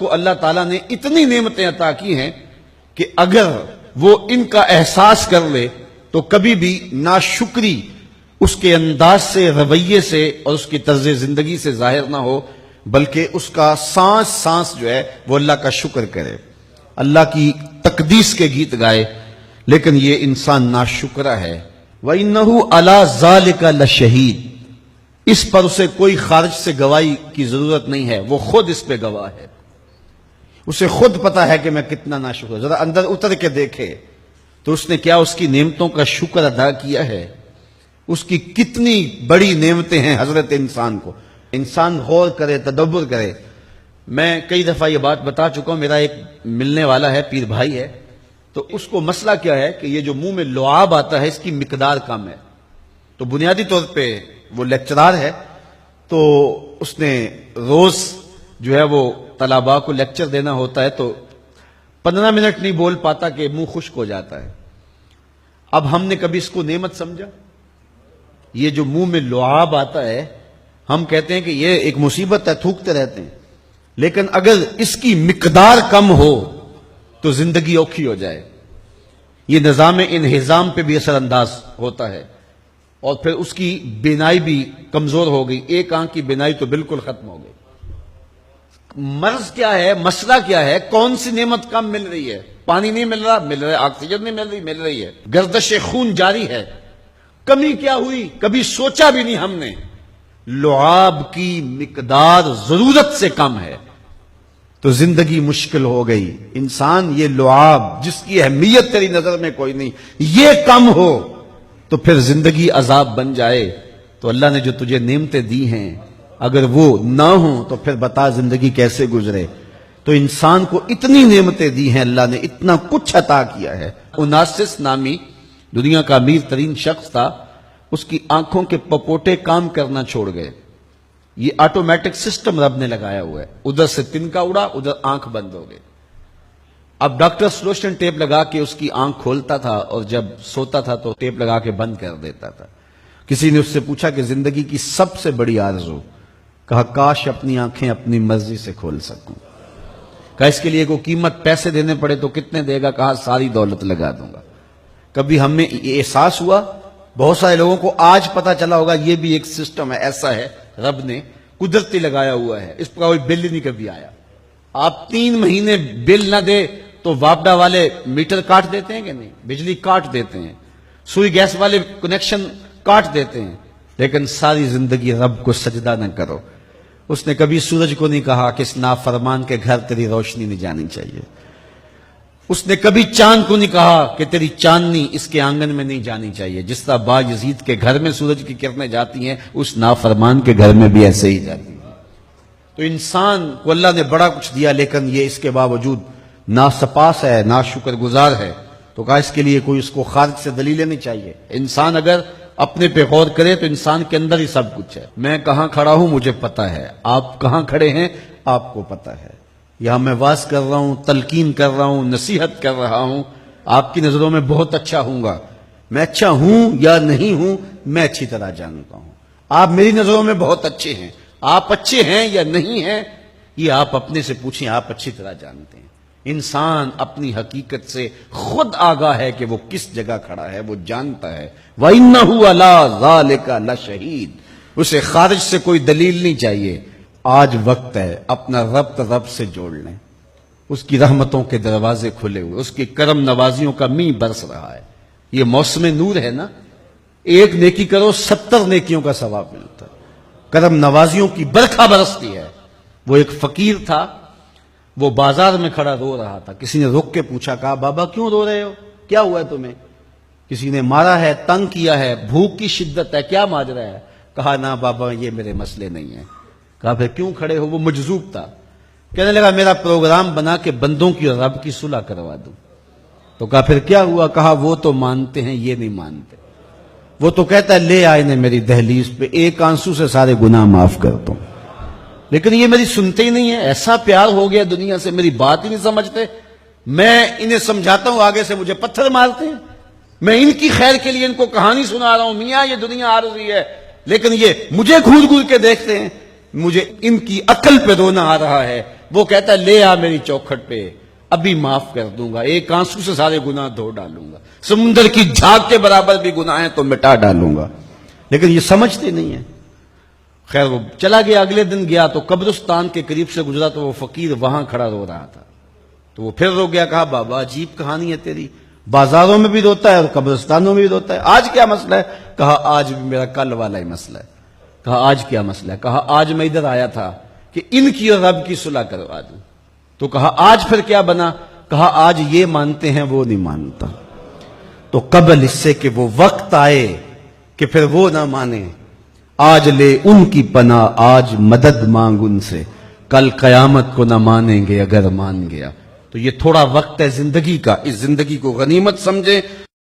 کو اللہ تعالیٰ نے اتنی نعمتیں عطا کی ہیں کہ اگر وہ ان کا احساس کر لے تو کبھی بھی ناشکری اس کے انداز سے، رویے سے اور اس کی طرز زندگی سے ظاہر نہ ہو، بلکہ اس کا سانس سانس جو ہے وہ اللہ کا شکر کرے، اللہ کی تقدیس کے گیت گائے۔ لیکن یہ انسان ناشکرا ہے۔ وَإِنَّهُ عَلَى ذَلِكَ لَشَهِيدٌ، اس پر اسے کوئی خارج سے گواہی کی ضرورت نہیں ہے، وہ خود اس پہ گواہ ہے، اسے خود پتا ہے کہ میں کتنا ناشکر۔ ذرا اندر اتر کے دیکھے تو اس نے کیا اس کی نعمتوں کا شکر ادا کیا ہے؟ اس کی کتنی بڑی نعمتیں ہیں حضرت انسان کو۔ انسان غور کرے، تدبر کرے۔ میں کئی دفعہ یہ بات بتا چکا ہوں، میرا ایک ملنے والا ہے، پیر بھائی ہے، تو اس کو مسئلہ کیا ہے کہ یہ جو منہ میں لعاب آتا ہے اس کی مقدار کم ہے۔ تو بنیادی طور پہ وہ لیکچرار ہے، تو اس نے روز جو ہے وہ طلباء کو لیکچر دینا ہوتا ہے، تو 15 منٹ نہیں بول پاتا کہ منہ خشک ہو جاتا ہے۔ اب ہم نے کبھی اس کو نعمت سمجھا؟ یہ جو منہ میں لعاب آتا ہے، ہم کہتے ہیں کہ یہ ایک مصیبت ہے، تھوکتے رہتے ہیں، لیکن اگر اس کی مقدار کم ہو تو زندگی اوکھی ہو جائے۔ یہ نظام انہضام پہ بھی اثر انداز ہوتا ہے، اور پھر اس کی بینائی بھی کمزور ہو گئی، ایک آنکھ کی بینائی تو بالکل ختم ہو گئی۔ مرض کیا ہے، مسئلہ کیا ہے؟ کون سی نعمت کم مل رہی ہے؟ پانی نہیں مل رہا، مل رہا ہے، آکسیجن نہیں مل رہی ہے، گردش خون جاری ہے۔ کمی کیا ہوئی؟ کبھی سوچا بھی نہیں ہم نے۔ لعاب کی مقدار ضرورت سے کم ہے تو زندگی مشکل ہو گئی۔ انسان یہ لعاب جس کی اہمیت تیری نظر میں کوئی نہیں، یہ کم ہو تو پھر زندگی عذاب بن جائے۔ تو اللہ نے جو تجھے نعمتیں دی ہیں اگر وہ نہ ہوں تو پھر بتا زندگی کیسے گزرے۔ تو انسان کو اتنی نعمتیں دی ہیں اللہ نے، اتنا کچھ عطا کیا ہے۔ اوناسس نامی دنیا کا امیر ترین شخص تھا، اس کی آنکھوں کے پپوٹے کام کرنا چھوڑ گئے۔ یہ آٹومیٹک سسٹم رب نے لگایا ہوا ہے، ادھر سے تنکا اڑا، ادھر آنکھ بند ہو گئی۔ اب ڈاکٹر سلوشن ٹیپ لگا کے اس کی آنکھ کھولتا تھا اور جب سوتا تھا تو ٹیپ لگا کے بند کر دیتا تھا۔ کسی نے اس سے پوچھا کہ زندگی کی سب سے بڑی آرزو؟ کہا کاش اپنی آنکھیں اپنی مرضی سے کھول سکوں۔ کہا اس کے لیے کوئی قیمت پیسے دینے پڑے تو کتنے دے گا؟ کہا ساری دولت لگا دوں گا۔ کبھی ہمیں یہ احساس ہوا؟ بہت سارے لوگوں کو آج پتا چلا ہوگا یہ بھی ایک سسٹم ہے، ایسا ہے، رب نے قدرتی لگایا ہوا ہے، اس پر کوئی بل ہی نہیں کبھی آیا۔ آپ 3 مہینے بل نہ دے تو واپڈا والے میٹر کاٹ دیتے ہیں کہ نہیں؟ بجلی کاٹ دیتے ہیں، سوئی گیس والے کنیکشن کاٹ دیتے ہیں، لیکن ساری زندگی رب کو سجدہ نہ کرو۔ اس نے کبھی سورج کو نہیں کہا کہ اس نافرمان کے گھر تیری روشنی نہیں جانی چاہیے۔ اس نے کبھی چاند کو نہیں کہا کہ تیری چاندنی اس کے آنگن میں نہیں جانی چاہیے۔ جس طرح با یزید کے گھر میں سورج کی کرنیں جاتی ہیں، اس نافرمان کے گھر میں بھی ایسے ہی جاتی ہیں۔ تو انسان کو اللہ نے بڑا کچھ دیا، لیکن یہ اس کے باوجود ناسپاس ہے، ناشکر گزار ہے۔ تو کہا اس کے لیے کوئی اس کو خارج سے دلیلیں نہیں چاہیے۔ انسان اگر اپنے پہ غور کرے تو انسان کے اندر ہی سب کچھ ہے۔ میں کہاں کھڑا ہوں مجھے پتا ہے، آپ کہاں کھڑے ہیں آپ کو پتا ہے۔ یہاں میں واز کر رہا ہوں، تلقین کر رہا ہوں، نصیحت کر رہا ہوں، آپ کی نظروں میں بہت اچھا ہوں گا۔ میں اچھا ہوں یا نہیں ہوں میں اچھی طرح جانتا ہوں۔ آپ میری نظروں میں بہت اچھے ہیں، آپ اچھے ہیں یا نہیں ہیں یہ آپ اپنے سے پوچھیں، آپ اچھی طرح جانتے ہیں۔ انسان اپنی حقیقت سے خود آگاہ ہے کہ وہ کس جگہ کھڑا ہے، وہ جانتا ہے۔ وَإِنَّهُ عَلَى ذَلِكَ لَشَهِيدٌ، اسے خارج سے کوئی دلیل نہیں چاہیے۔ آج وقت ہے اپنا رب سے جوڑ لیں، اس کی رحمتوں کے دروازے کھلے ہوئے، اس کی کرم نوازیوں کا می برس رہا ہے۔ یہ موسم نور ہے نا، ایک نیکی کرو 70 نیکیوں کا ثواب ملتا ہے، کرم نوازیوں کی برکھا برستی ہے۔ وہ ایک فقیر تھا، وہ بازار میں کھڑا رو رہا تھا، کسی نے رک کے پوچھا، کہا بابا کیوں رو رہے ہو، کیا ہوا ہے تمہیں؟ کسی نے مارا ہے، تنگ کیا ہے، بھوک کی شدت ہے، کیا ماجرا ہے؟ کہا نہ بابا یہ میرے مسئلے نہیں ہیں۔ کہا پھر کیوں کھڑے ہو؟ وہ مجذوب تھا، کہنے لگا میرا پروگرام بنا کے بندوں کی اور رب کی صلح کروا دوں۔ تو کہا پھر کیا ہوا؟ کہا وہ تو مانتے ہیں یہ نہیں مانتے، وہ تو کہتا ہے لے آئے نے میری دہلیز پہ، ایک آنسو سے سارے گناہ معاف کر دوں، لیکن یہ میری سنتے ہی نہیں ہے۔ ایسا پیار ہو گیا دنیا سے، میری بات ہی نہیں سمجھتے، میں انہیں سمجھاتا ہوں آگے سے مجھے پتھر مارتے ہیں۔ میں ان کی خیر کے لیے ان کو کہانی سنا رہا ہوں، میاں یہ دنیا عارضی ہے، لیکن یہ مجھے گھور گھور کے دیکھتے ہیں۔ مجھے ان کی عقل پہ رونا آ رہا ہے، وہ کہتا ہے لے آ میری چوکھٹ پہ، ابھی معاف کر دوں گا، ایک آنسو سے سارے گناہ دھو ڈالوں گا، سمندر کی جھاگ کے برابر بھی گناہ ہیں تو مٹا ڈالوں گا. لیکن یہ سمجھتے نہیں ہیں. خیر وہ چلا گیا. اگلے دن گیا تو قبرستان کے قریب سے گزرا تو وہ فقیر وہاں کھڑا رو رہا تھا. تو وہ پھر رو گیا. کہا بابا عجیب کہانی ہے تیری، بازاروں میں بھی روتا ہے اور قبرستانوں میں بھی روتا ہے، آج کیا مسئلہ ہے؟ کہا آج بھی میرا کل والا ہی مسئلہ ہے. کہا آج کیا مسئلہ ہے؟ کہا آج میں ادھر آیا تھا کہ ان کی اور رب کی صلح کروا دوں. تو کہا آج پھر کیا بنا؟ کہا آج یہ مانتے ہیں وہ نہیں مانتا. تو قبل اس سے کہ وہ وقت آئے کہ پھر وہ نہ مانے، آج لے ان کی پناہ، آج مدد مانگ ان سے، کل قیامت کو نہ مانیں گے اگر مان گیا. تو یہ تھوڑا وقت ہے زندگی کا، اس زندگی کو غنیمت سمجھیں